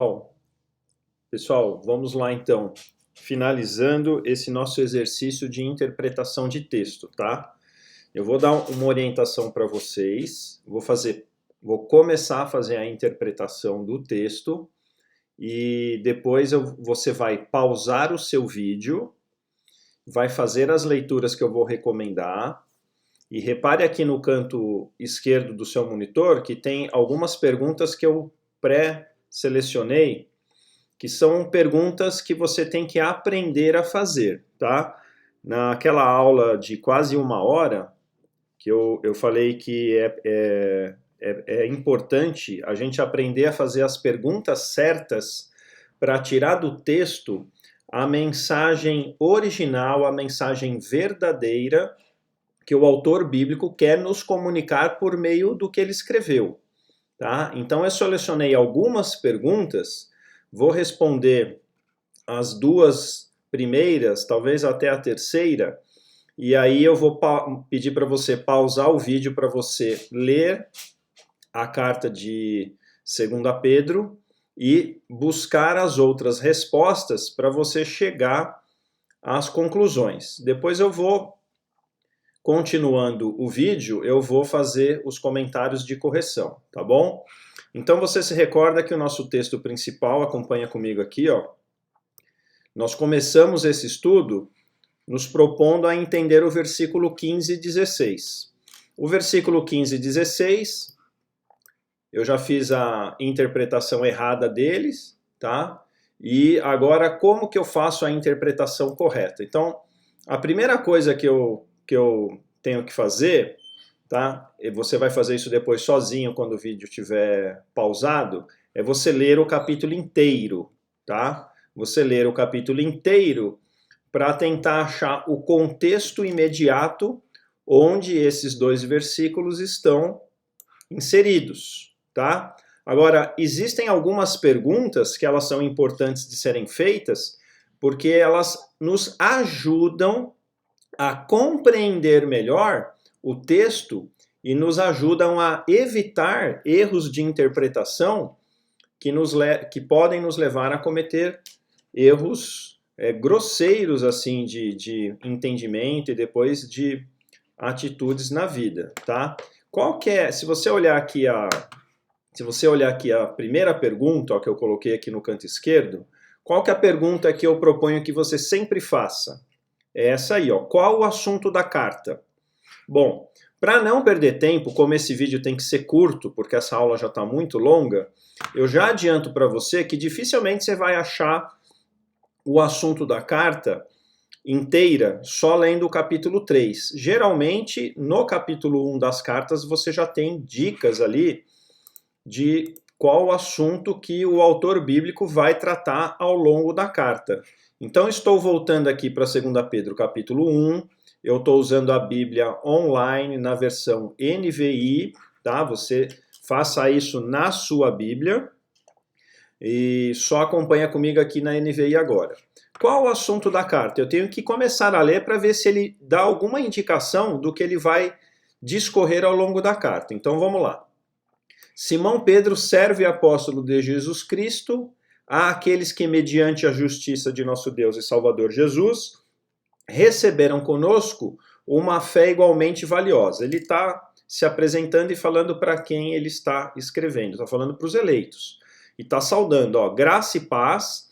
Bom, pessoal, vamos lá então, finalizando esse nosso exercício de interpretação de texto, tá? Eu vou dar uma orientação para vocês, vou começar a fazer a interpretação do texto e depois você vai pausar o seu vídeo, vai fazer as leituras que eu vou recomendar e repare aqui no canto esquerdo do seu monitor que tem algumas perguntas que eu pré-selecionei, que são perguntas que você tem que aprender a fazer, tá? Naquela aula de quase 1 hora, que eu falei que é importante a gente aprender a fazer as perguntas certas para tirar do texto a mensagem original, a mensagem verdadeira que o autor bíblico quer nos comunicar por meio do que ele escreveu, tá? Então eu selecionei algumas perguntas, vou responder as 2 primeiras, talvez até a terceira, e aí eu vou pedir para você pausar o vídeo para você ler a carta de 2 Pedro e buscar as outras respostas para você chegar às conclusões. Depois eu vou, continuando o vídeo, eu vou fazer os comentários de correção, tá bom? Então você se recorda que o nosso texto principal, acompanha comigo aqui, ó. Nós começamos esse estudo nos propondo a entender o versículo 15 e 16. O versículo 15 e 16, eu já fiz a interpretação errada deles, tá? E agora como que eu faço a interpretação correta? Então, a primeira coisa que eu tenho que fazer, tá? E você vai fazer isso depois sozinho quando o vídeo estiver pausado, é você ler o capítulo inteiro, tá? Você ler o capítulo inteiro para tentar achar o contexto imediato onde esses 2 versículos estão inseridos, tá? Agora, existem algumas perguntas que elas são importantes de serem feitas porque elas nos ajudam a compreender melhor o texto e nos ajudam a evitar erros de interpretação que podem nos levar a cometer erros grosseiros assim de entendimento e depois de atitudes na vida, tá? Qual que é, se você olhar aqui a primeira pergunta, ó, que eu coloquei aqui no canto esquerdo, qual que é a pergunta que eu proponho que você sempre faça? É essa aí, ó. Qual o assunto da carta? Bom, para não perder tempo, como esse vídeo tem que ser curto, porque essa aula já está muito longa, eu já adianto para você que dificilmente você vai achar o assunto da carta inteira só lendo o capítulo 3. Geralmente, no capítulo 1 das cartas, você já tem dicas ali de qual o assunto que o autor bíblico vai tratar ao longo da carta. Então, estou voltando aqui para 2 Pedro capítulo 1, eu estou usando a Bíblia online na versão NVI, tá? Você faça isso na sua Bíblia e só acompanha comigo aqui na NVI agora. Qual o assunto da carta? Eu tenho que começar a ler para ver se ele dá alguma indicação do que ele vai discorrer ao longo da carta. Então vamos lá. Simão Pedro, servo e apóstolo de Jesus Cristo, àqueles que, mediante a justiça de nosso Deus e Salvador Jesus, receberam conosco uma fé igualmente valiosa. Ele está se apresentando e falando para quem ele está escrevendo. Está falando para os eleitos. E está saudando, ó, graça e paz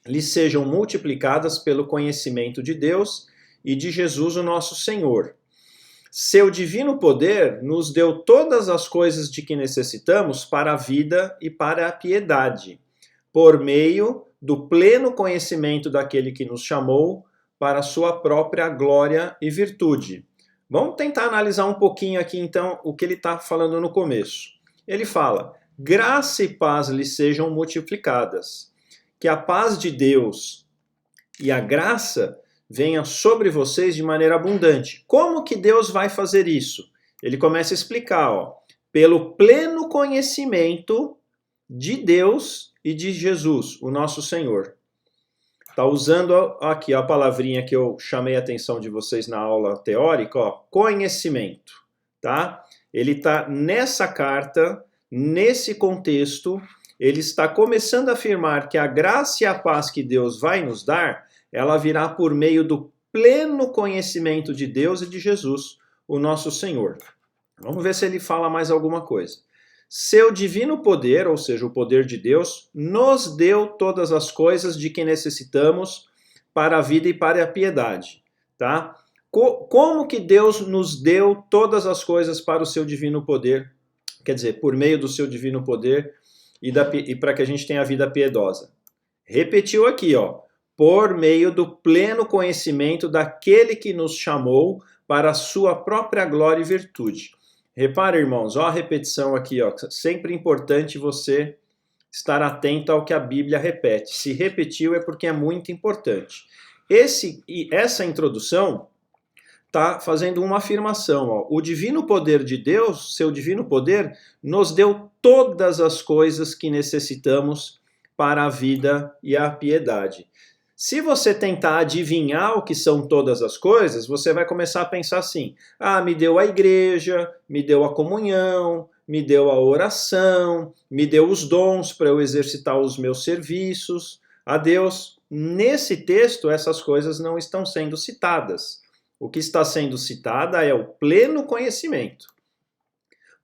lhes sejam multiplicadas pelo conhecimento de Deus e de Jesus, o nosso Senhor. Seu divino poder nos deu todas as coisas de que necessitamos para a vida e para a piedade, por meio do pleno conhecimento daquele que nos chamou para a sua própria glória e virtude. Vamos tentar analisar um pouquinho aqui, então, o que ele está falando no começo. Ele fala, graça e paz lhes sejam multiplicadas, que a paz de Deus e a graça venha sobre vocês de maneira abundante. Como que Deus vai fazer isso? Ele começa a explicar, ó, pelo pleno conhecimento de Deus e de Jesus, o nosso Senhor. Está usando aqui a palavrinha que eu chamei a atenção de vocês na aula teórica, ó, conhecimento, tá? Ele está nessa carta, nesse contexto, ele está começando a afirmar que a graça e a paz que Deus vai nos dar, ela virá por meio do pleno conhecimento de Deus e de Jesus, o nosso Senhor. Vamos ver se ele fala mais alguma coisa. Seu divino poder, ou seja, o poder de Deus, nos deu todas as coisas de que necessitamos para a vida e para a piedade, tá? Como que Deus nos deu todas as coisas para o seu divino poder? Quer dizer, por meio do seu divino poder e para que a gente tenha a vida piedosa. Repetiu aqui, ó, por meio do pleno conhecimento daquele que nos chamou para a sua própria glória e virtude. Repara, irmãos, ó a repetição aqui, ó, sempre importante você estar atento ao que a Bíblia repete. Se repetiu é porque é muito importante. Essa introdução está fazendo uma afirmação. Ó. O divino poder de Deus, seu divino poder, nos deu todas as coisas que necessitamos para a vida e a piedade. Se você tentar adivinhar o que são todas as coisas, você vai começar a pensar assim: ah, me deu a igreja, me deu a comunhão, me deu a oração, me deu os dons para eu exercitar os meus serviços a Deus. Nesse texto, essas coisas não estão sendo citadas. O que está sendo citada é o pleno conhecimento.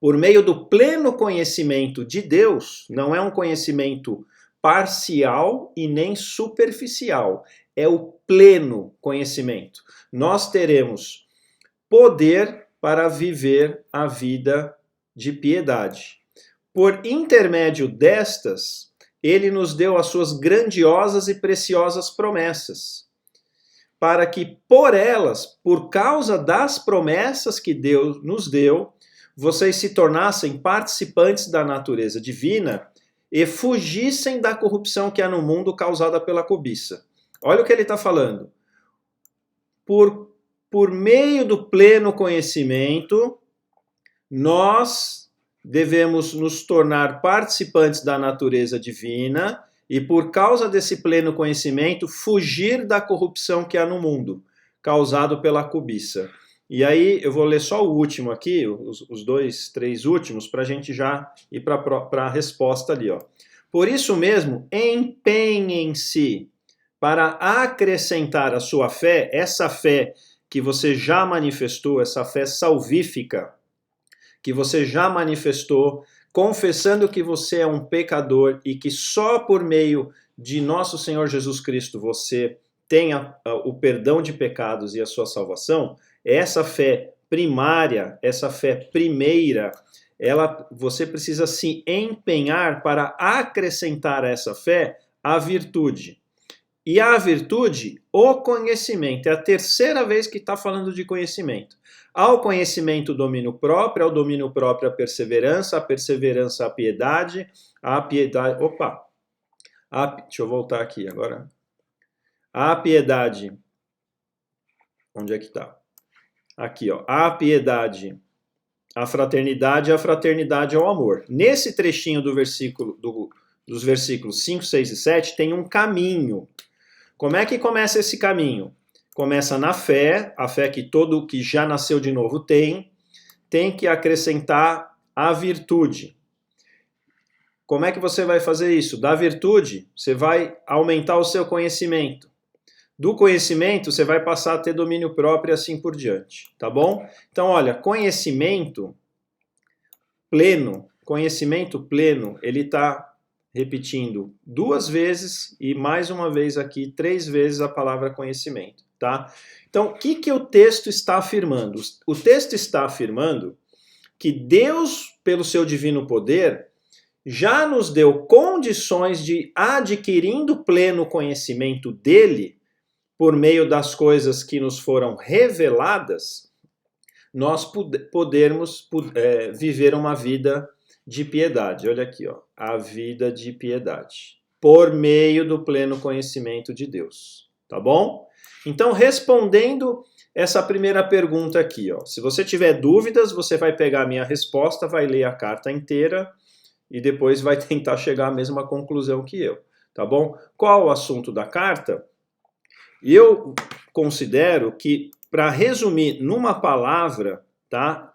Por meio do pleno conhecimento de Deus, não é um conhecimento parcial e nem superficial, é o pleno conhecimento. Nós teremos poder para viver a vida de piedade. Por intermédio destas, ele nos deu as suas grandiosas e preciosas promessas, para que por elas, por causa das promessas que Deus nos deu, vocês se tornassem participantes da natureza divina e fugissem da corrupção que há no mundo causada pela cobiça. Olha o que ele está falando. Por meio do pleno conhecimento, nós devemos nos tornar participantes da natureza divina e, por causa desse pleno conhecimento, fugir da corrupção que há no mundo, causado pela cobiça. E aí eu vou ler só o último aqui, os três últimos, para a gente já ir para a resposta ali. Ó. Por isso mesmo, empenhem-se para acrescentar à sua fé, essa fé que você já manifestou, essa fé salvífica, que você já manifestou, confessando que você é um pecador e que só por meio de nosso Senhor Jesus Cristo você tenha o perdão de pecados e a sua salvação. Essa fé primária, essa fé primeira, você precisa se empenhar para acrescentar a essa fé a virtude. E a virtude, o conhecimento. É a terceira vez que está falando de conhecimento. Ao conhecimento, o domínio próprio, ao domínio próprio, a perseverança a piedade, deixa eu voltar aqui agora. A piedade, onde é que está? Aqui, ó, a piedade, a fraternidade ao amor. Nesse trechinho dos versículos 5, 6 e 7 tem um caminho. Como é que começa esse caminho? Começa na fé, a fé que todo que já nasceu de novo tem que acrescentar a virtude. Como é que você vai fazer isso? Da virtude, você vai aumentar o seu conhecimento. Do conhecimento, você vai passar a ter domínio próprio e assim por diante, tá bom? Então, olha, conhecimento pleno, ele está repetindo 2 vezes e mais uma vez aqui 3 vezes a palavra conhecimento, tá? Então, o que o texto está afirmando? O texto está afirmando que Deus, pelo seu divino poder, já nos deu condições de, adquirindo pleno conhecimento dele, por meio das coisas que nos foram reveladas, nós podermos viver uma vida de piedade. Olha aqui, ó, a vida de piedade, por meio do pleno conhecimento de Deus, tá bom? Então, respondendo essa primeira pergunta aqui, ó, se você tiver dúvidas, você vai pegar a minha resposta, vai ler a carta inteira e depois vai tentar chegar à mesma conclusão que eu, tá bom? Qual o assunto da carta? Eu considero que, para resumir numa palavra, tá?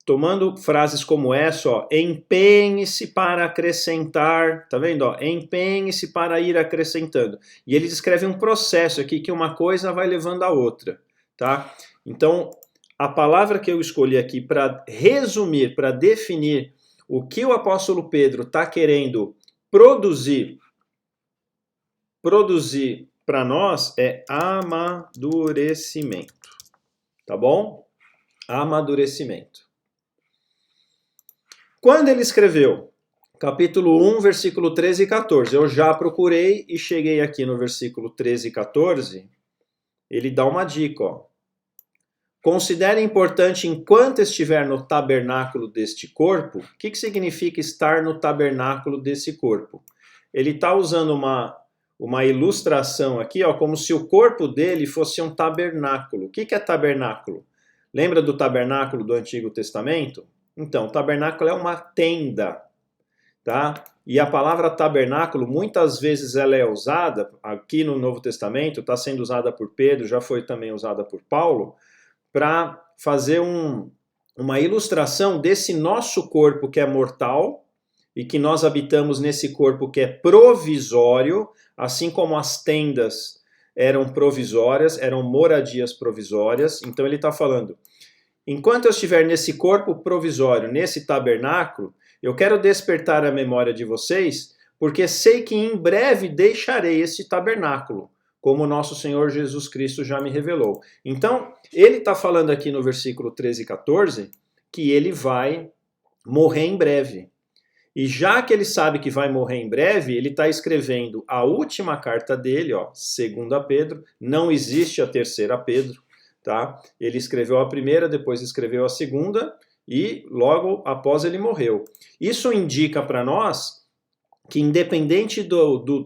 tomando frases como essa, ó, empenhe-se para acrescentar, tá vendo? Ó, empenhe-se para ir acrescentando. E ele descreve um processo aqui que uma coisa vai levando a outra, tá? Então, a palavra que eu escolhi aqui para resumir, para definir o que o apóstolo Pedro está querendo produzir para nós é amadurecimento, tá bom? Amadurecimento. Quando ele escreveu capítulo 1, versículo 13 e 14, eu já procurei e cheguei aqui no versículo 13 e 14, ele dá uma dica, ó. Considere importante enquanto estiver no tabernáculo deste corpo. O que significa estar no tabernáculo desse corpo? Ele está usando uma ilustração aqui, ó, como se o corpo dele fosse um tabernáculo. O que é tabernáculo? Lembra do tabernáculo do Antigo Testamento? Então, o tabernáculo é uma tenda, tá? E a palavra tabernáculo, muitas vezes ela é usada, aqui no Novo Testamento, está sendo usada por Pedro, já foi também usada por Paulo, para fazer uma ilustração desse nosso corpo que é mortal e que nós habitamos nesse corpo que é provisório, assim como as tendas eram provisórias, eram moradias provisórias. Então ele está falando, enquanto eu estiver nesse corpo provisório, nesse tabernáculo, eu quero despertar a memória de vocês, porque sei que em breve deixarei esse tabernáculo, como o nosso Senhor Jesus Cristo já me revelou. Então, ele está falando aqui no versículo 13 e 14 que ele vai morrer em breve. E já que ele sabe que vai morrer em breve, ele está escrevendo a última carta dele, ó, 2 Pedro, não existe a 3ª Pedro, tá? Ele escreveu a primeira, depois escreveu a segunda e logo após ele morreu. Isso indica para nós que independente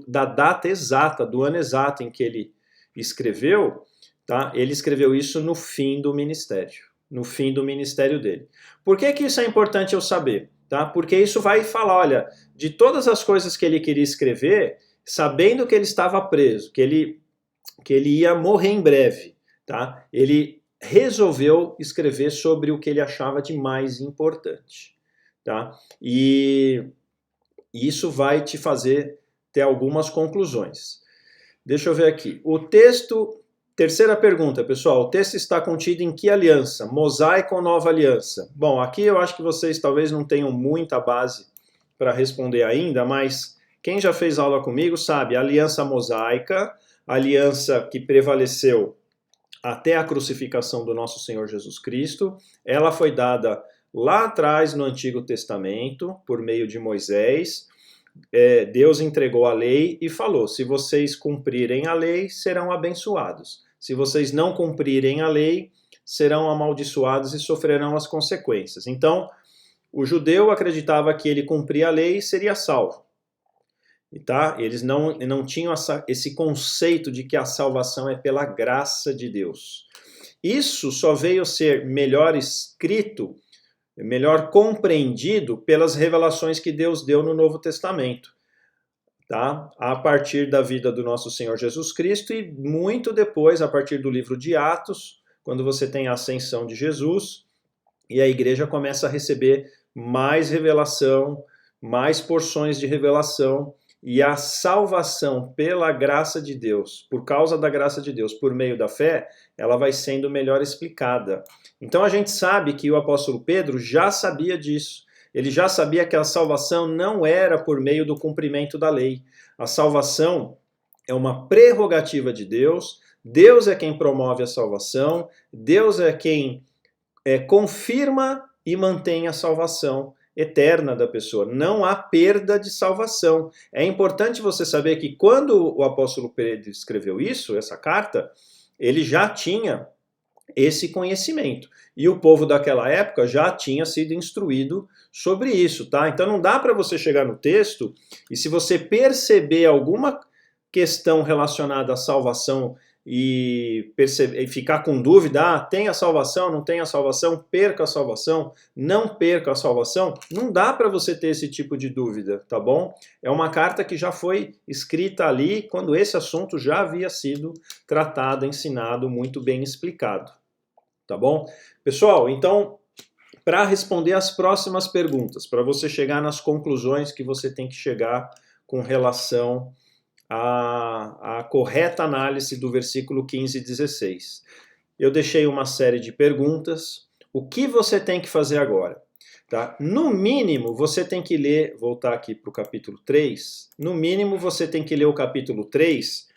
da data exata, do ano exato em que ele escreveu, tá? Ele escreveu isso no fim do ministério, no fim do ministério dele. Por que isso é importante eu saber? Tá? Porque isso vai falar, olha, de todas as coisas que ele queria escrever, sabendo que ele estava preso, que ele ia morrer em breve, tá? Ele resolveu escrever sobre o que ele achava de mais importante, tá? E isso vai te fazer ter algumas conclusões. Deixa eu ver aqui. O texto, terceira pergunta, pessoal. O texto está contido em que aliança? Mosaico ou nova aliança? Bom, aqui eu acho que vocês talvez não tenham muita base para responder ainda, mas quem já fez aula comigo sabe, a aliança mosaica, a aliança que prevaleceu até a crucificação do nosso Senhor Jesus Cristo, ela foi dada lá atrás no Antigo Testamento, por meio de Moisés. Deus entregou a lei e falou, se vocês cumprirem a lei, serão abençoados. Se vocês não cumprirem a lei, serão amaldiçoados e sofrerão as consequências. Então, o judeu acreditava que ele cumpria a lei e seria salvo. Tá? Eles não tinham esse conceito de que a salvação é pela graça de Deus. Isso só veio ser melhor escrito, melhor compreendido pelas revelações que Deus deu no Novo Testamento, tá? A partir da vida do nosso Senhor Jesus Cristo e muito depois, a partir do livro de Atos, quando você tem a ascensão de Jesus e a igreja começa a receber mais revelação, mais porções de revelação, e a salvação pela graça de Deus, por causa da graça de Deus, por meio da fé, ela vai sendo melhor explicada. Então a gente sabe que o apóstolo Pedro já sabia disso. Ele já sabia que a salvação não era por meio do cumprimento da lei. A salvação é uma prerrogativa de Deus. Deus é quem promove a salvação. Deus é quem confirma e mantém a salvação eterna da pessoa. Não há perda de salvação. É importante você saber que quando o apóstolo Pedro escreveu isso, essa carta, ele já tinha esse conhecimento. E o povo daquela época já tinha sido instruído sobre isso, tá? Então não dá para você chegar no texto e se você perceber alguma questão relacionada à salvação e ficar com dúvida, tem a salvação, não tem a salvação, perca a salvação, não perca a salvação, não dá para você ter esse tipo de dúvida, tá bom? É uma carta que já foi escrita ali quando esse assunto já havia sido tratado, ensinado, muito bem explicado, tá bom? Pessoal, então, para responder as próximas perguntas, para você chegar nas conclusões que você tem que chegar com relação à correta análise do versículo 15 e 16. Eu deixei uma série de perguntas. O que você tem que fazer agora? Tá? No mínimo, você tem que ler, voltar aqui para o capítulo 3, no mínimo você tem que ler o capítulo 3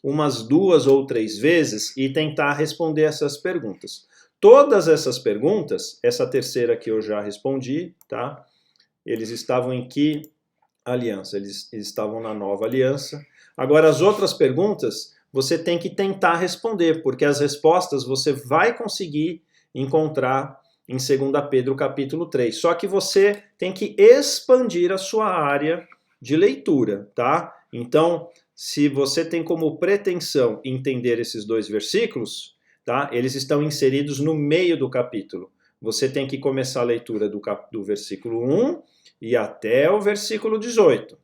umas 2 ou 3 vezes e tentar responder essas perguntas. Todas essas perguntas, essa terceira que eu já respondi, tá? Eles estavam em que aliança? Eles estavam na nova aliança. Agora, as outras perguntas, você tem que tentar responder, porque as respostas você vai conseguir encontrar em 2 Pedro capítulo 3. Só que você tem que expandir a sua área de leitura, tá? Então, se você tem como pretensão entender esses 2 versículos, tá? Eles estão inseridos no meio do capítulo. Você tem que começar a leitura do versículo 1 e até o versículo 18,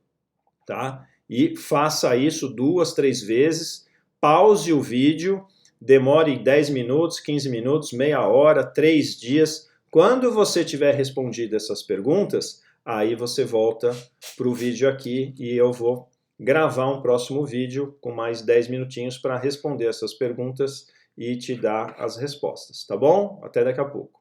tá? E faça isso 2, 3 vezes, pause o vídeo, demore 10 minutos, 15 minutos, meia hora, 3 dias. Quando você tiver respondido essas perguntas, aí você volta para o vídeo aqui e eu vou gravar um próximo vídeo com mais 10 minutinhos para responder essas perguntas e te dar as respostas, tá bom? Até daqui a pouco.